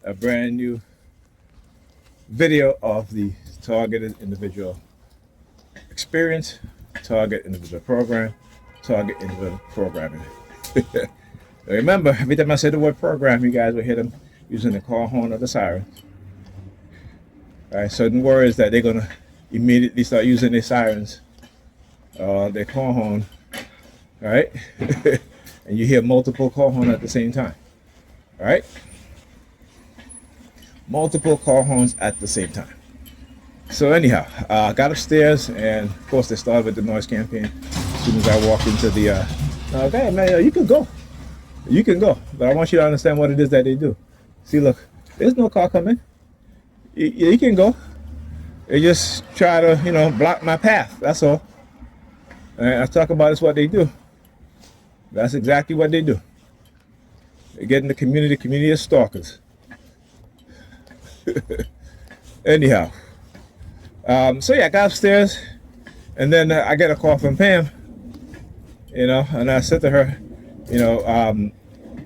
a brand new video of the targeted individual experience, target individual program, target individual programming. Remember, every time I say the word program, you guys will hear them using the call horn or the siren. All right, certain words that they're gonna immediately start using their sirens, their call horn, right? And you hear multiple call horn at the same time, all right? Multiple call horns at the same time. So anyhow, I got upstairs, and of course they started with the noise campaign. As soon as I walked into the, okay, man, you can go. You can go, but I want you to understand what it is that they do. See, look, there's no car coming. You can go. They just try to, block my path. That's all. And I talk about it's what they do. That's exactly what they do. They get in the community of stalkers. Anyhow, so yeah, I got upstairs, and then I get a call from Pam, and I said to her,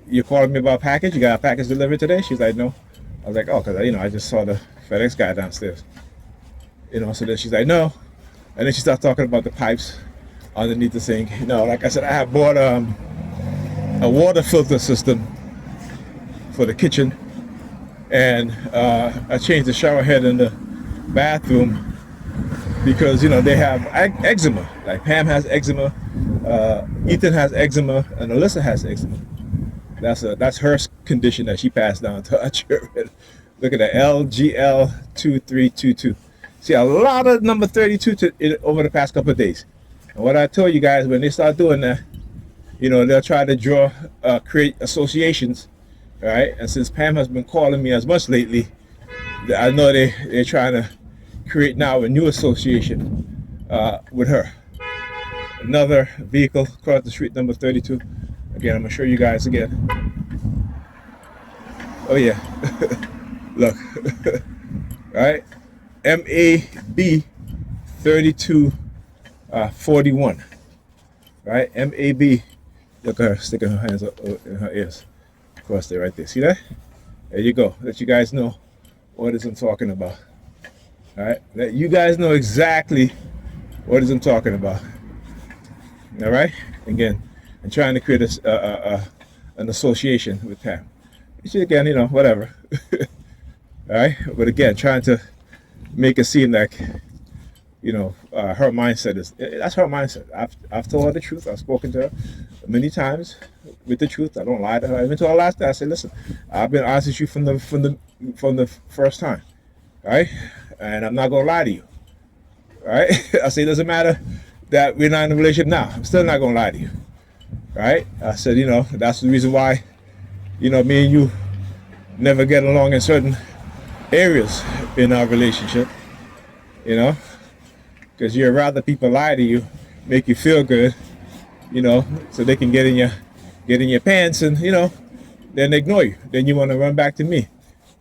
you're calling me about a package? You got a package delivered today? She's like, no. I was like, oh, because, I just saw the FedEx guy downstairs. So then she's like, no. And then she starts talking about the pipes underneath the sink. Like I said, I have bought a water filter system for the kitchen. And I changed the shower head in the bathroom because, they have eczema. Like Pam has eczema, Ethan has eczema, and Alyssa has eczema. That's her condition that she passed down to our children. Look at that, LGL2322. See, a lot of number 32 over the past couple of days. And what I told you guys, when they start doing that, they'll try to create associations, right? And since Pam has been calling me as much lately, I know they're trying to create now a new association with her. Another vehicle across the street, number 32. Again, I'm gonna show you guys again. Oh yeah, look, right? MAB 3241, right? MAB. Look at her sticking her hands up in her ears, across there, right there. See that? There you go. Let you guys know what it is I'm talking about. All right, let you guys know exactly what it is I'm talking about. All right, again, I'm trying to create an association with Pam. Which again, whatever. All right, but again, trying to make it seem like, her mindset that's her mindset. I've told her the truth. I've spoken to her many times with the truth. I don't lie to her. Even to her last day, I said, listen, I've been honest with you from the first time, right? And I'm not gonna lie to you, right? I say it doesn't matter that we're not in a relationship now. I'm still not gonna lie to you, right? I said, that's the reason why, me and you never get along in certain areas in our relationship, because you'd rather people lie to you, make you feel good, so they can get in your pants and then ignore you. Then you want to run back to me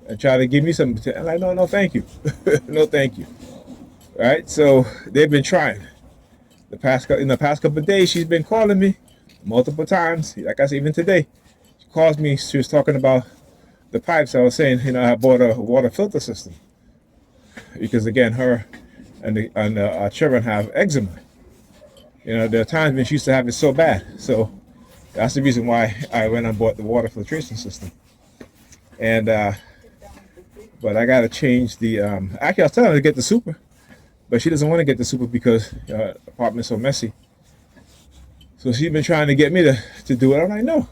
and try to give me some. I'm like, no, thank you, no, thank you. Right? So they've been trying. In the past couple of days, she's been calling me multiple times. Like I said, even today, she calls me. She was talking about the pipes. I was saying, I bought a water filter system because again, her and our children have eczema. There are times when she used to have it so bad. So that's the reason why I went and bought the water filtration system. And but I got to change the. Actually, I was telling her to get the super, but she doesn't want to get the super because the apartment's so messy. So she's been trying to get me to do it. I'm like, no.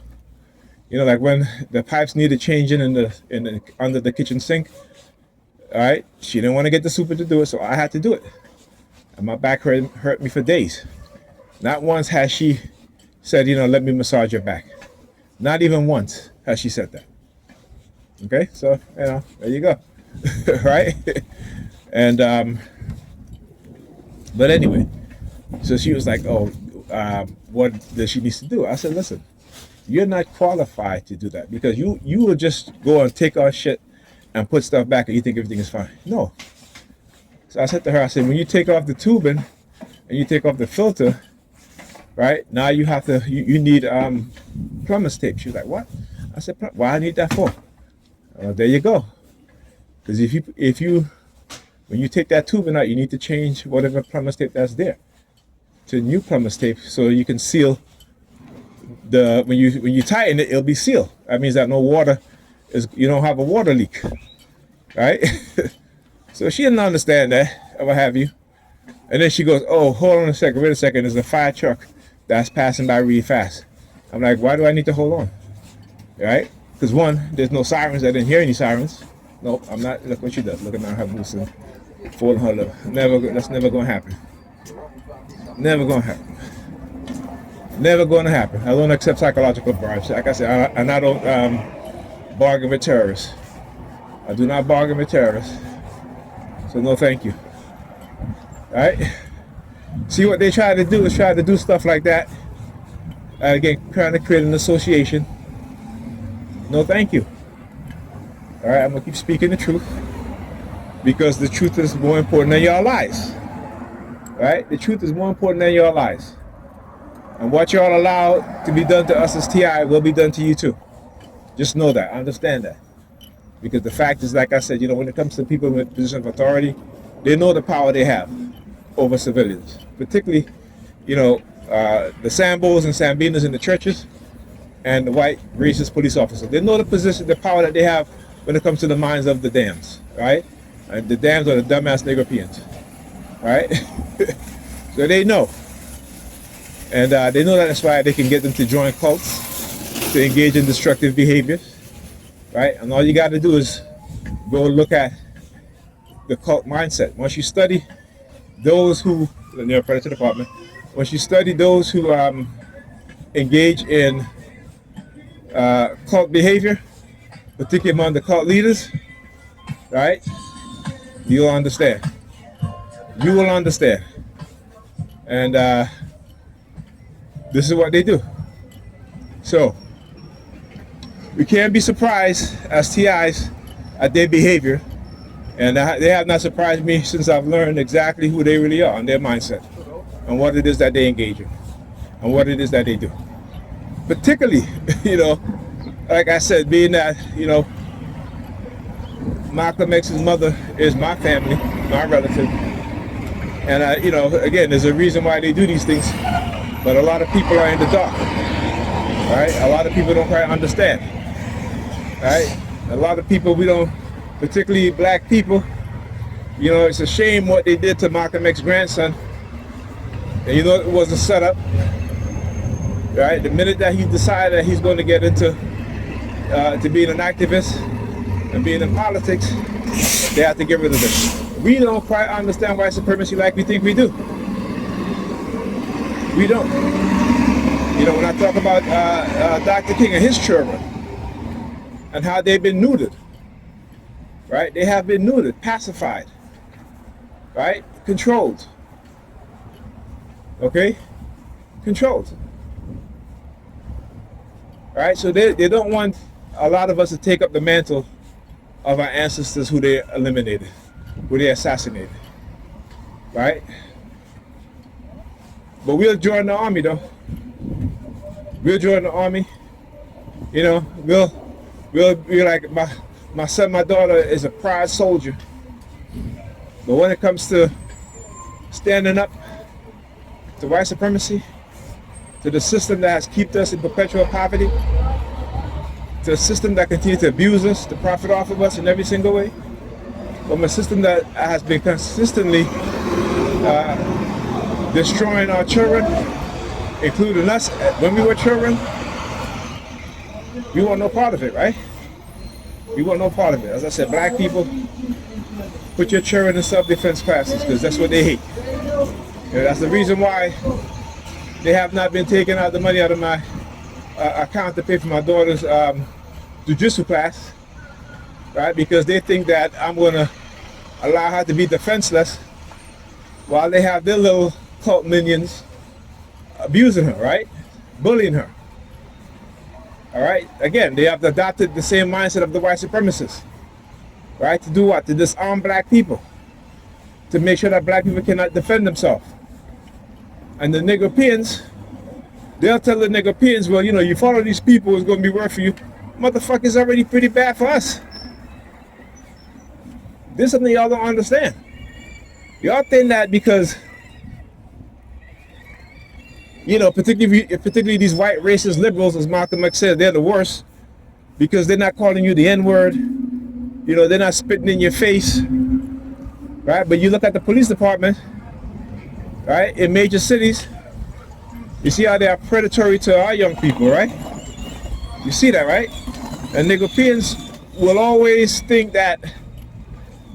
Like when the pipes needed changing under the kitchen sink. All right, she didn't want to get the super to do it, so I had to do it. And my back hurt me for days. Not once has she said, let me massage your back. Not even once has she said that. Okay, so there you go, right? And but anyway, so she was like, oh, what does she needs to do? I said, listen, you're not qualified to do that because you will just go and take our shit and put stuff back and you think everything is fine. No. So I said to her, I said, when you take off the tubing and you take off the filter, right, now you have to, you need plumber's tape. She was like, what? I said, why I need that for? There you go. Because when you take that tubing out, you need to change whatever plumber's tape that's there to new plumber's tape, so you can seal when you tighten it, it'll be sealed. That means that no water you don't have a water leak, right? So she didn't understand that, or what have you. And then she goes, "Oh, hold on a second, wait a second. There's a fire truck that's passing by really fast." I'm like, "Why do I need to hold on?" Right? Because one, there's no sirens. I didn't hear any sirens. Nope, I'm not. Look what she does. Look at her boots and folding her lip. That's never gonna happen. Never gonna happen. Never gonna happen. I don't accept psychological bribes. Like I said, and I don't bargain with terrorists. I do not bargain with terrorists. So no, thank you. All right. See what they try to do is try to do stuff like that. Again, trying to create an association. No, thank you. All right, I'm gonna keep speaking the truth because the truth is more important than your lies. Right? The truth is more important than your lies. And what y'all allow to be done to us as TI will be done to you too. Just know that. Understand that. Because the fact is, like I said, when it comes to people with position of authority, they know the power they have over civilians. Particularly, the Sambos and Sambinas in the churches and the white racist police officers. They know the power that they have when it comes to the minds of the dams, right? And the dams are the dumbass Negropeans, right? So they know. And they know that's why they can get them to join cults, to engage in destructive behaviors, right? And all you got to do is go look at the cult mindset. Once you study those who, near predator department, once you study those who engage in cult behavior, particularly among the cult leaders, right? You'll understand. You will understand. And this is what they do. So we can't be surprised as TIs at their behavior, and they have not surprised me since I've learned exactly who they really are and their mindset and what it is that they engage in and what it is that they do. Particularly, like I said, being that, Malcolm X's mother is my family, my relative. And, again, there's a reason why they do these things, but a lot of people are in the dark, right? A lot of people don't quite understand, right? A lot of people, we don't, particularly black people, it's a shame what they did to Malcolm X's grandson. And it was a setup, right? The minute that he decided that he's going to get into to being an activist and being in politics, they have to get rid of this. We don't quite understand white supremacy like we think we do. We don't. When I talk about Dr. King and his children and how they've been neutered, right? They have been neutered, pacified, right? Controlled. Okay? Controlled. All right? So they don't want a lot of us to take up the mantle of our ancestors who they eliminated, who they assassinated. Right? But we'll join the army though. We'll join the army. We'll be like my son, my daughter is a proud soldier. But when it comes to standing up to white supremacy, to the system that has kept us in perpetual poverty, to a system that continues to abuse us, to profit off of us in every single way, from a system that has been consistently destroying our children, including us when we were children, we want no part of it, right? We want no part of it. As I said, black people, put your children in self-defense classes because that's what they hate. That's the reason why they have not been taking out the money out of my account to pay for my daughter's jiu-jitsu class, right? Because they think that I'm going to allow her to be defenseless while they have their little cult minions abusing her, right? Bullying her. All right? Again, they have adopted the same mindset of the white supremacists, right? To do what? To disarm black people, to make sure that black people cannot defend themselves. And the Negropeans, they'll tell the Negropeans, well, you follow these people, it's going to be worse for you. Motherfuckers already pretty bad for us. This is something y'all don't understand. Y'all think that because, you know, particularly these white racist liberals, as Malcolm X said, they're the worst because they're not calling you the N-word. You know, they're not spitting in your face, right? But you look at the police department, right, in major cities, you see how they are predatory to our young people, right? You see that, right? And Europeans will always think that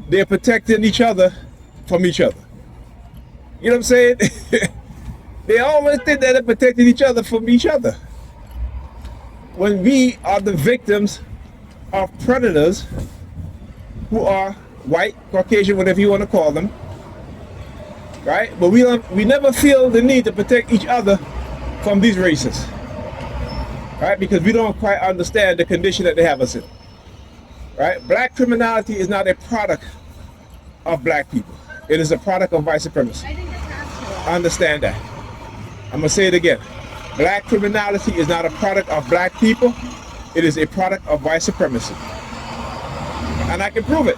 they're protecting each other from each other. You know what I'm saying? They always think that they're protecting each other from each other. When we are the victims of predators who are white, Caucasian, whatever you want to call them, right? But we never feel the need to protect each other from these races, right? Because we don't quite understand the condition that they have us in, right? Black criminality is not a product of black people. It is a product of white supremacy. Understand that. I'm gonna say it again. Black criminality is not a product of black people. It is a product of white supremacy. And I can prove it,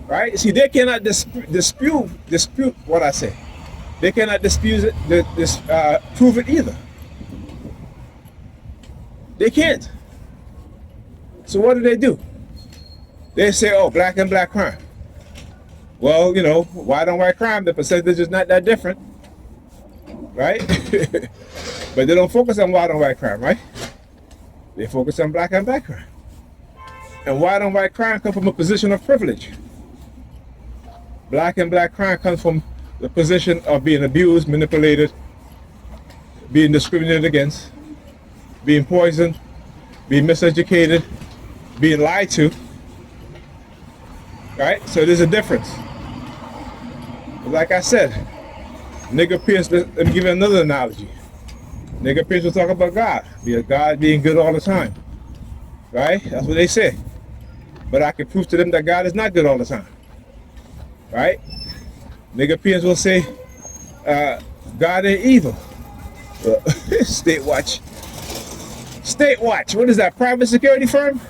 right? See, they cannot dispute what I say. They cannot dispute it, prove it either. They can't. So what do? They say, oh, black and black crime. Well, you know, white on white crime, the percentage is not that different, right? But they don't focus on white on white crime, right? They focus on black and black crime. And white on white crime comes from a position of privilege. Black and black crime comes from the position of being abused, manipulated, being discriminated against, being poisoned, being miseducated, being lied to, right? So there's a difference. Like I said, nigger peers, let me give you another analogy. Nigger peers will talk about God, God being good all the time, right? That's what they say. But I can prove to them that God is not good all the time, right? Nigger peers will say, God ain't evil. State Watch. State Watch, what is that, private security firm?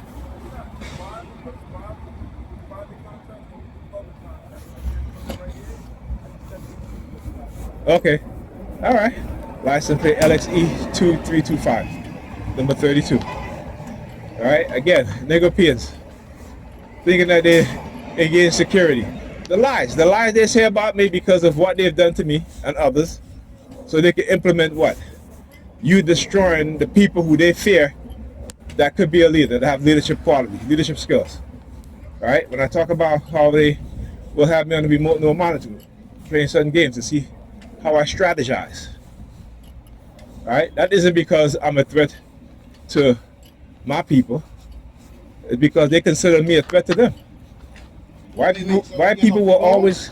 Okay, all right. License plate LXE 2325, number 32. All right, again, nigger peers thinking that they're against security. The lies they say about me because of what they've done to me and others, so they can implement what? You destroying the people who they fear that could be a leader, that have leadership qualities, leadership skills. All right, when I talk about how they will have me on the remote no monitoring, playing certain games to see how I strategize. All right, that isn't because I'm a threat to my people. It's because they consider me a threat to them. White people will always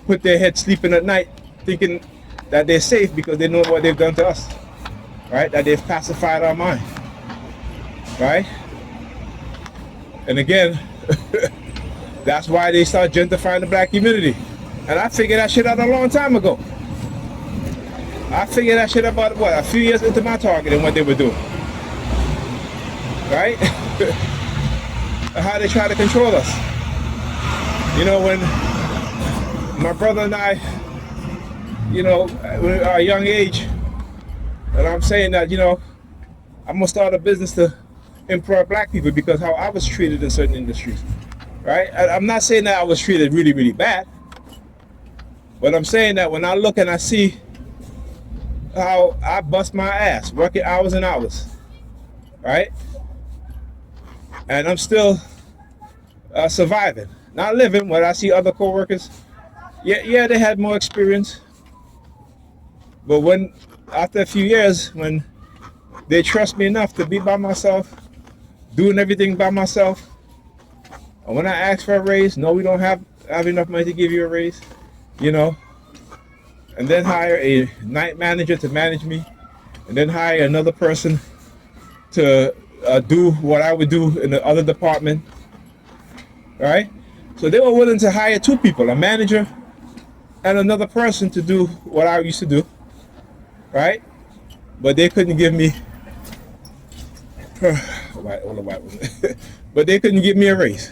put their head sleeping at night thinking that they're safe because they know what they've done to us, right? That they've pacified our mind, right? And again, that's why they start gentrifying the black community. And I figured that shit out a long time ago. I figured that shit about, what, a few years into my target and what they were doing, right? How they try to control us. You know, when my brother and I, you know, at our young age, and I'm saying that, you know, I'm gonna start a business to employ black people because how I was treated in certain industries, right? I'm not saying that I was treated really, really bad, but I'm saying that when I look and I see how I bust my ass, working hours and hours, right? And I'm still surviving, not living. When I see other co-workers, yeah, they had more experience. But when, after a few years, when they trust me enough to be by myself, doing everything by myself, and when I ask for a raise, no, we don't have enough money to give you a raise, you know, and then hire a night manager to manage me, and then hire another person to do what I would do in the other department, right? So they were willing to hire two people, a manager and another person to do what I used to do, right? But they couldn't give me, but they couldn't give me a raise.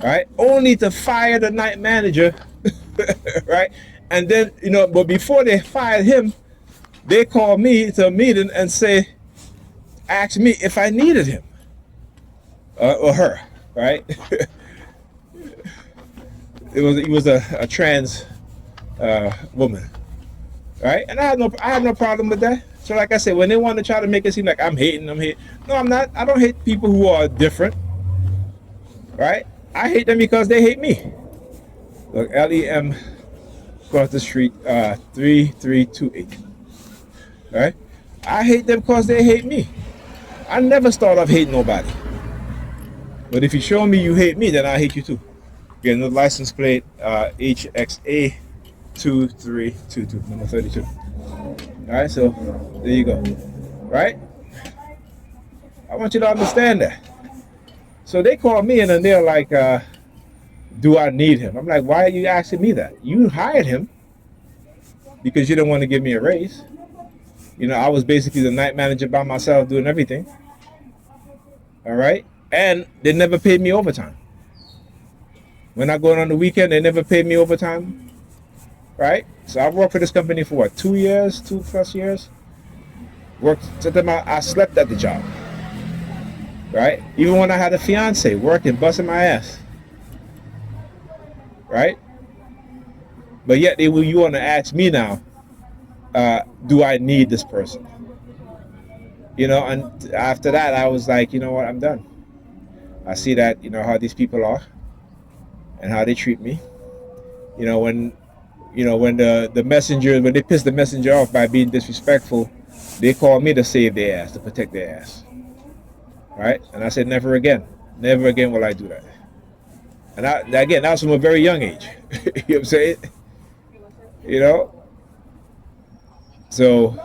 right? Only to fire the night manager, right? And then, but before they fired him, they called me to a meeting and asked me if I needed him or her, right? It was a trans woman, right? And I had no problem with that. So like I said, when they want to try to make it seem like I'm hating, no, I'm not. I don't hate people who are different, right? I hate them because they hate me. Look, LEM across the street, 3328. Right? I hate them because they hate me. I never start off hating nobody. But if you show me you hate me, then I hate you too. Get the license plate HXA 2322, number 32. Alright, so there you go. Right? I want you to understand that. So they call me and then they're like, do I need him? I'm like, why are you asking me that? You hired him because you didn't want to give me a raise. I was basically the night manager by myself doing everything. All right? And they never paid me overtime. When I go on the weekend, they never paid me overtime. Right? So I've worked for this company for what, 2+ years? Worked, I slept at the job. Right? Even when I had a fiance, working, busting my ass. Right? But yet you want to ask me now, do I need this person? And after that, I was like, you know what, I'm done. I see that, how these people are and how they treat me. When the messenger, when they piss the messenger off by being disrespectful, they call me to save their ass, to protect their ass. Right? And I said, never again. Never again will I do that. And that was from a very young age. You know what I'm saying? So,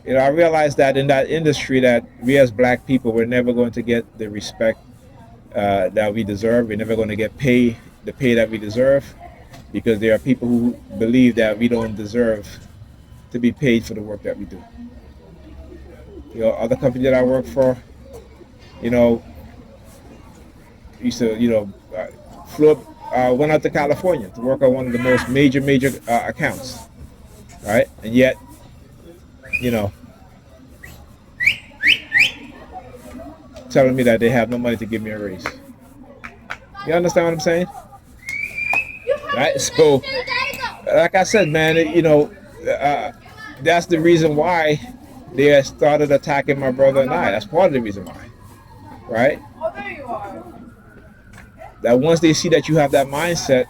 I realized that in that industry that we as black people, we're never going to get the respect that we deserve. We're never going to get the pay that we deserve, because there are people who believe that we don't deserve to be paid for the work that we do. Other company that I work for, used to, went out to California to work on one of the most major accounts, right? And yet, telling me that they have no money to give me a raise. You understand what I'm saying? Right? So, like I said, man, that's the reason why they started attacking my brother and I. That's part of the reason why, right? That once they see that you have that mindset,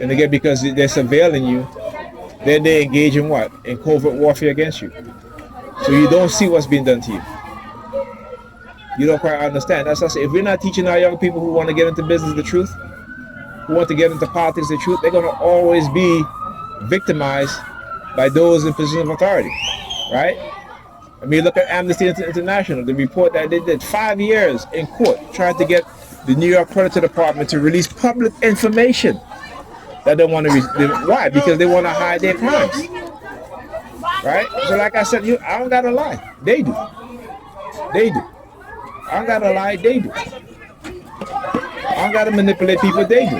and again, because they're surveilling you, then they engage in what? In covert warfare against you. So you don't see what's being done to you. You don't quite understand. That's what I say. If we're not teaching our young people who want to get into business the truth, who want to get into politics the truth, they're going to always be victimized by those in positions of authority, right? I mean, look at Amnesty International, the report that they did 5 years in court trying to get the New York Creditor Department to release public information that they want to why? Because they want to hide their crimes, right? So like I said, I don't gotta lie. They do. I don't gotta lie. They do. I don't gotta manipulate people. They do.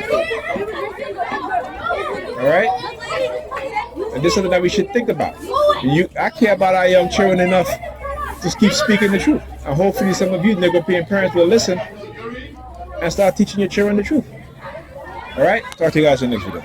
All right? And this is something that we should think about. I care about our young children enough to keep speaking the truth. And hopefully some of you Nigerian parents will listen and start teaching your children the truth. All right? Talk to you guys in the next video.